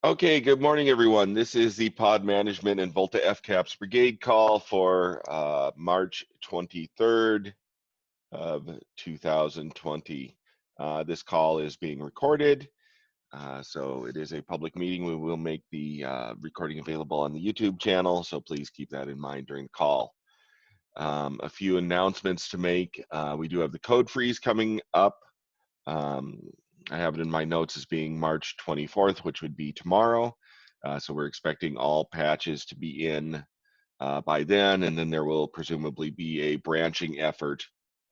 Okay, good morning, everyone. This is the Pod Management and VOLTHA FCAPS Brigade call for March 23rd of 2020. This call is being recorded, so it is a public meeting. We will make the recording available on the YouTube channel, so please keep that in mind during the call. A few announcements to make. We do have the code freeze coming up. I have it in my notes as being March 24th, which would be tomorrow. So we're expecting all patches to be in by then, and then there will presumably be a branching effort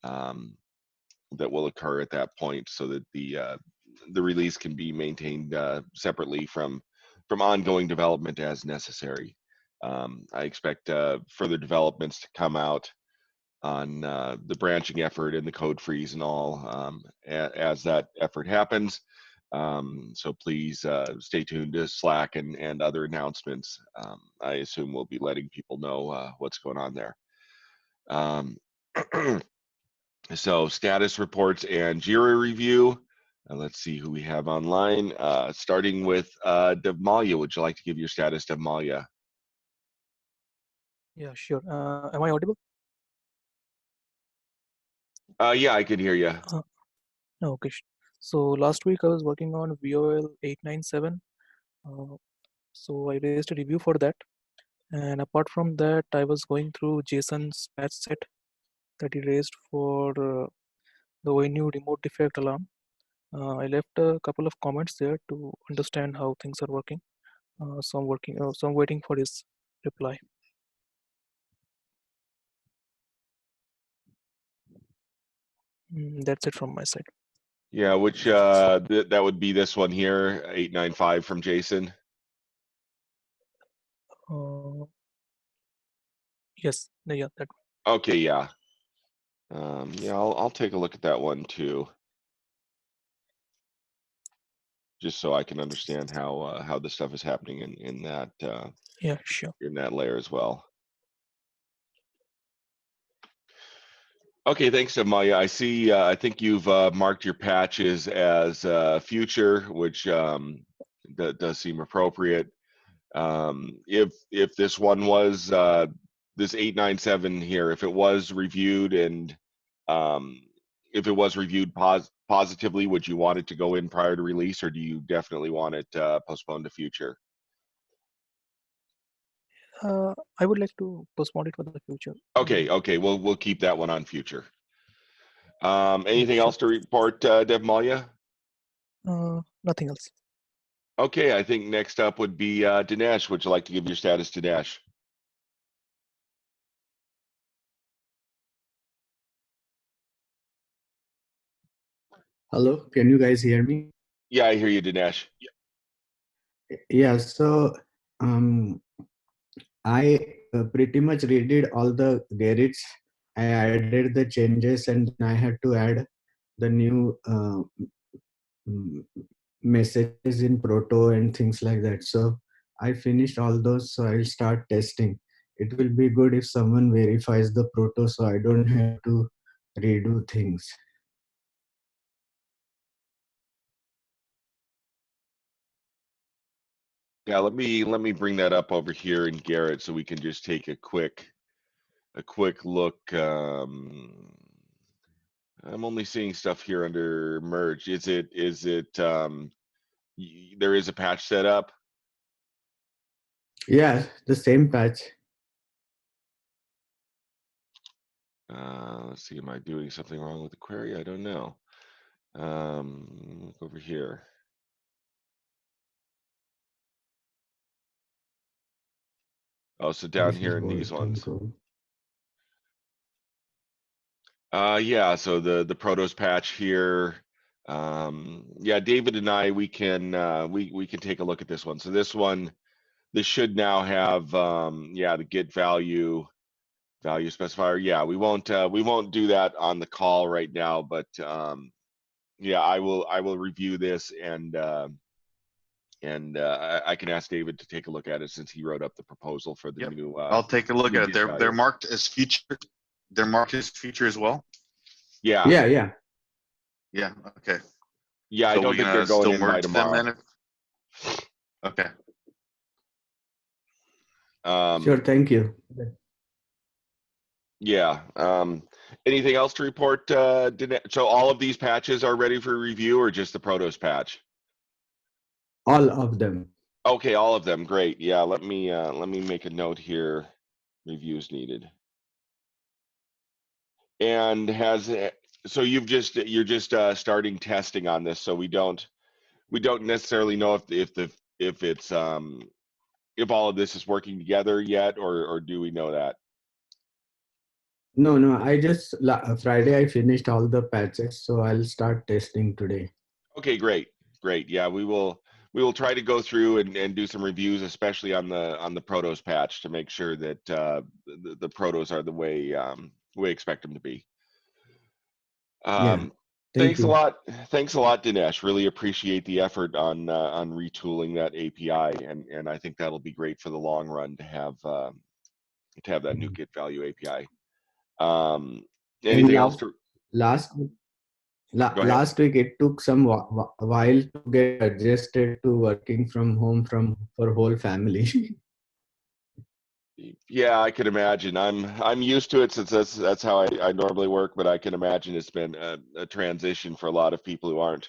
that will occur at that point, so that the release can be maintained separately from ongoing development as necessary. I expect further developments to come out on the branching effort and the code freeze and all as that effort happens. So please stay tuned to Slack and other announcements. I assume we'll be letting people know what's going on there. So status reports and JIRA review. Let's see who we have online. Starting with Devmalia. Would you like to give your status, Devmalia? Yeah, sure. Am I audible? Yeah, I could hear you. Okay. So last week I was working on VOL 897. So I raised a review for that. And apart from that, I was going through Jason's patch set that he raised for the ONU remote defect alarm. I left a couple of comments there to understand how things are working. So I'm waiting for his reply. That's it from my side. Yeah, which that would be this one here, 895 from Jason. Yes, yeah, that one. Okay, yeah. Yeah, I'll take a look at that one too, just so I can understand how this stuff is happening in that yeah, sure. in that layer as well. Okay, thanks, Maya. I see. I think you've marked your patches as future, which does seem appropriate. If this one was this 897 here, if it was reviewed and if it was reviewed positively, would you want it to go in prior to release, or do you definitely want it postponed to future? I would like to postpone it for the future. Okay, we'll keep that one on future. Anything else to report, Devmalia? Nothing else. Okay, I think next up would be Dinesh. Would you like to give your status, Dinesh? Hello, can you guys hear me? Yeah, I hear you, Dinesh. Yeah, so I pretty much redid all the garage. I added the changes and then I had to add the new messages in Proto and things like that. So I finished all those, so I'll start testing. It will be good if someone verifies the Proto so I don't have to redo things. Yeah, let me bring that up over here in Garrett so we can just take a quick look. I'm only seeing stuff here under merge. Is it there is a patch set up? Yeah, the same patch. Let's see, am I doing something wrong with the query? I don't know. Look over here. Oh, so down here in these ones. Yeah, so the Protos patch here. Yeah, David and I, we can take a look at this one. So this should now have yeah, the get value specifier. Yeah, we won't do that on the call right now, but yeah, I will review this and I can ask David to take a look at it since he wrote up the proposal for the new. I'll take a look at it. They're marked as feature. They're marked as feature as well. Yeah. Yeah. Okay. Yeah, so I don't think they're going in by tomorrow. Okay. Sure, thank you. Yeah. Anything else to report? So all of these patches are ready for review, or just the Protos patch? All of them. Okay, all of them. Great. Yeah. Let me make a note here. Reviews needed. And so you're just starting testing on this, so we don't necessarily know if it's if all of this is working together yet, or do we know that? No, I just Friday I finished all the patches, so I'll start testing today. Okay, great. Yeah, we will try to go through and do some reviews, especially on the Protos patch, to make sure that the Protos are the way we expect them to be. Yeah, thank Thanks a you. lot. Thanks a lot, Dinesh. Really appreciate the effort on retooling that API, and I think that'll be great for the long run to have that new get value API. And Anything else? last Go ahead. last week it took some while to get adjusted to working from home for whole family. Yeah, I can imagine. I'm used to it since that's how I normally work, but I can imagine it's been a transition for a lot of people who aren't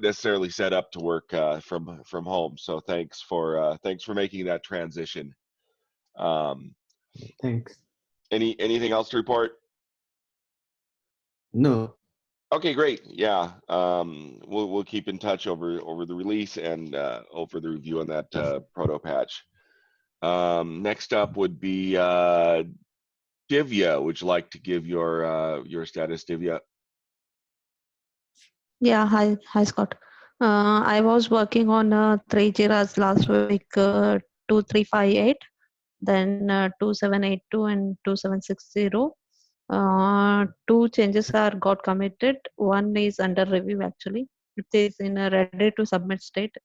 necessarily set up to work from home. So thanks for making that transition. Thanks. Anything else to report? No. Okay, great. Yeah, we'll keep in touch over the release and over the review on that proto patch. Next up would be Divya. Would you like to give your status, Divya? Yeah, hi Scott. I was working on three Jiras last week, 2358, then 2782 and 2760. Two changes are got committed. One is under review actually. It is in a ready to submit state.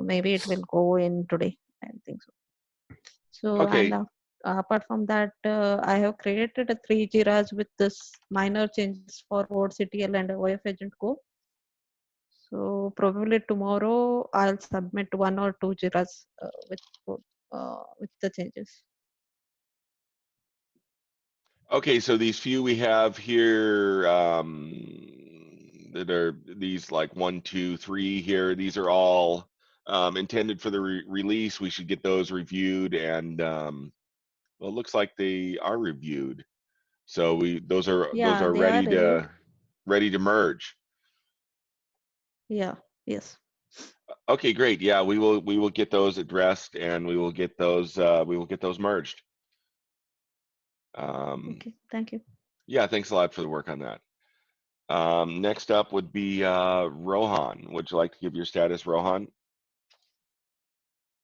Maybe it will go in today. I think so. So Okay. apart from that, I have created a three Jiras with this minor changes for OCTL and OF Agent Go. So probably tomorrow I'll submit one or two Jiras with the changes. Okay, so these few we have here that are these like 1, 2, 3 here. These are all intended for the release. We should get those reviewed, and well, it looks like they are reviewed. So those are They are ready reviewed. to merge. Yeah. Yes. Okay, great. Yeah, we will get those addressed, and we will get those merged. Okay. Thank you. Yeah, thanks a lot for the work on that. Next up would be Rohan. Would you like to give your status, Rohan?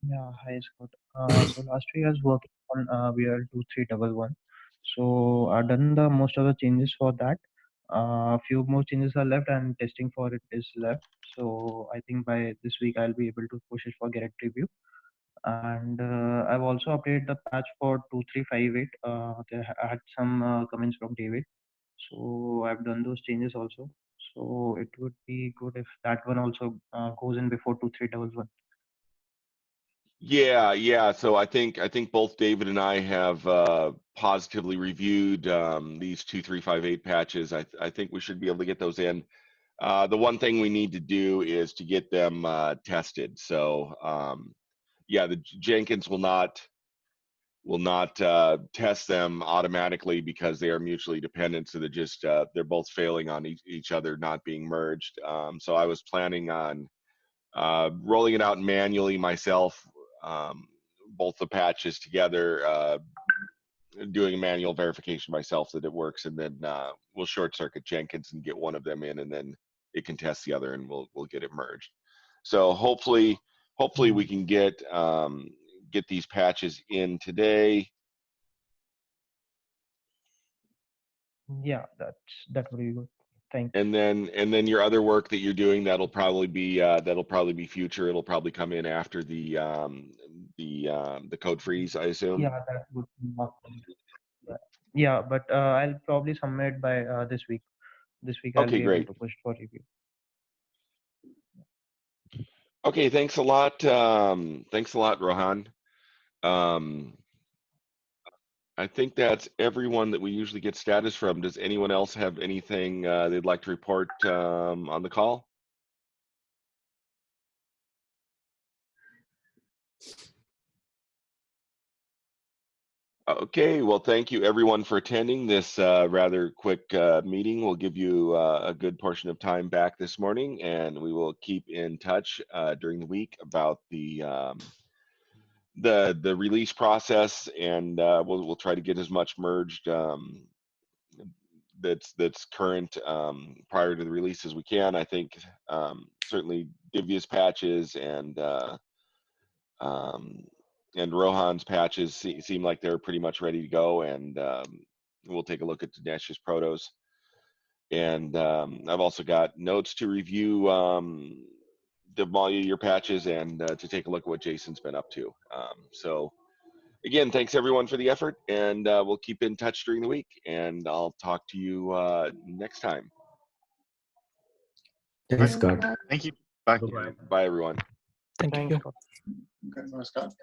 Yeah, hi Scott. So last week I was working on VL 2311. So I've done the most of the changes for that. A few more changes are left and testing for it is left. So I think by this week I'll be able to push it for Get review. And I've also updated the patch for 2358. I had some comments from David. So I've done those changes also. So it would be good if that one also goes in before 2311. Yeah. So I think both David and I have positively reviewed these 2358 patches. I think we should be able to get those in. The one thing we need to do is to get them tested. So yeah, the Jenkins will not test them automatically because they are mutually dependent. So they're both failing on each other, not being merged. So I was planning on rolling it out manually myself, both the patches together, doing a manual verification myself that it works, and then we'll short circuit Jenkins and get one of them in, and then it can test the other, and we'll get it merged. So hopefully we can get these patches in today. Yeah, that would be good. Thanks. And then your other work that you're doing, that'll probably be future. It'll probably come in after the code freeze, I assume. Yeah, that would be awesome. Yeah, but I'll probably submit by this week. This week I'll Okay, be able great. to push for review. Okay, thanks a lot. Thanks a lot, Rohan. I think that's everyone that we usually get status from. Does anyone else have anything they'd like to report on the call? Okay, well, thank you everyone for attending this rather quick meeting. We'll give you a good portion of time back this morning, and we will keep in touch during the week about the release process, and we'll try to get as much merged that's current prior to the release as we can. I think certainly Divya's patches and Rohan's patches seem like they're pretty much ready to go, and we'll take a look at Dinesh's protos. And I've also got notes to review Devmalia, your patches, and to take a look at what Jason's been up to. So again, thanks everyone for the effort, and we'll keep in touch during the week, and I'll talk to you next time. Thanks, Scott. Thank you. Bye. Bye, everyone. Thank Thanks, you. Scott. Scott.